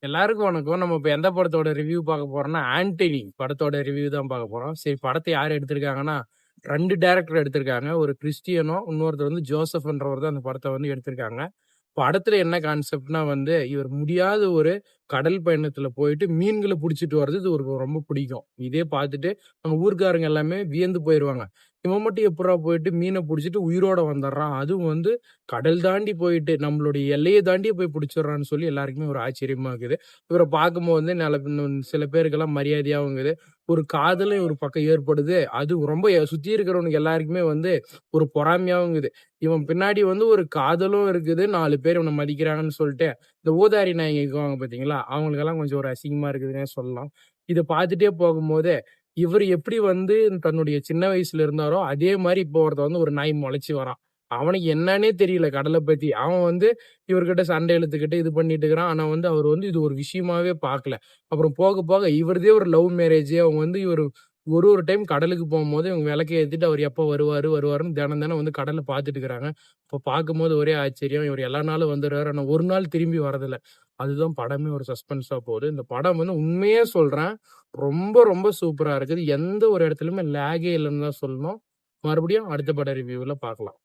எல்லாருக்கும் வணக்கம். நம்ம இப்ப எந்த படத்தோட ரிவ்யூ பார்க்க போறோம்னா, ஆண்டனி படத்தோட ரிவ்யூ தான் பார்க்க போறோம். சரி படத்த யார் எடுத்திருக்காங்கன்னா, 2 டைரக்டர் எடுத்திருக்காங்க. ஒரு கிறிஸ்டியனும், இன்னொருத்தர் வந்து ஜோசப்ன்றவர் தான் அந்த படத்த வந்து எடுத்திருக்காங்க. படத்துல என்ன கான்செப்ட்னா வந்து, இவர் முடியாத ஒரு கடல் பயணத்துல போயிட்டு மீன்கள புடிச்சிட்டு வர்றது இது இவருக்கு ரொம்ப பிடிக்கும். இதே பார்த்துட்டு நம்ம ஊர்க்காரங்க எல்லாமே வியந்து போயிருவாங்க. இவன் மட்டும் எப்புட்றா போயிட்டு மீன புடிச்சிட்டு உயிரோட வந்துர்றான். அதுவும் வந்து கடல் தாண்டி போயிட்டு நம்மளுடைய எல்லைய தாண்டி போய் புடிச்சிடுறான்னு சொல்லி எல்லாருக்குமே ஒரு ஆச்சரியமா இருக்குது. இவர பார்க்கும்போது வந்து சில பேருக்கெல்லாம் மரியாதையாவும் இருக்குது. ஒரு காதலும் ஒரு பக்கம் ஏற்படுது. அது ரொம்ப சுத்தி இருக்கிறவனுக்கு எல்லாருக்குமே வந்து ஒரு பொறாமையாவும் இருக்குது. இவன் பின்னாடி வந்து ஒரு காதலும் இருக்குது. 4 பேர் இவன மதிக்கிறாங்கன்னு சொல்லிட்டு, இந்த ஊதாரி நாய்ங்க இருக்குவாங்க பார்த்தீங்களா? அவங்களுக்கெல்லாம் கொஞ்சம் ஒரு அசிங்கமா இருக்குதுன்னே சொல்லலாம். இத பார்த்துட்டே போகும்போது, இவரு எப்படி வந்து தன்னுடைய சின்ன வயசுல இருந்தாரோ, அதே மாரி இப்போ ஒருத்தன் வந்து ஒரு நாய் மொளச்சு வரான். அவனுக்கு என்னன்னே தெரியல கடல பத்தி. அவன் வந்து இவர்கிட்ட சண்டை இழுத்துக்கிட்டு இது பண்ணிட்டு இருக்கிறான். ஆனா வந்து அவரு வந்து இது ஒரு விஷயமாவே பார்க்கல. அப்புறம் போக போக இவரதே ஒரு லவ் மேரேஜ். அவங்க வந்து இவரு ஒரு டைம் கடலுக்கு போம்போது இவங்க விளக்க ஏத்திட்டு அவர் எப்ப வருவாருன்னு தினம் தினம் வந்து கடல பார்த்துட்டு இருக்கிறாங்க. அப்ப பார்க்கும்போது ஒரே ஆச்சரியம். இவரு எல்லா நாளும் வந்துடுறாரு. ஆனா ஒரு நாள் திரும்பி வரதில்ல. அதுதான் படமே ஒரு சஸ்பென்ஸா போகுது. இந்த படம் வந்து உண்மையே சொல்றேன். ரொம்ப ரொம்ப சூப்பரா இருக்குது. எந்த ஒரு இடத்துலயுமே லேகே இல்லன்னு தான் சொல்லணும். மறுபடியும் அடுத்த பட ரிவ்யூல பார்க்கலாம்.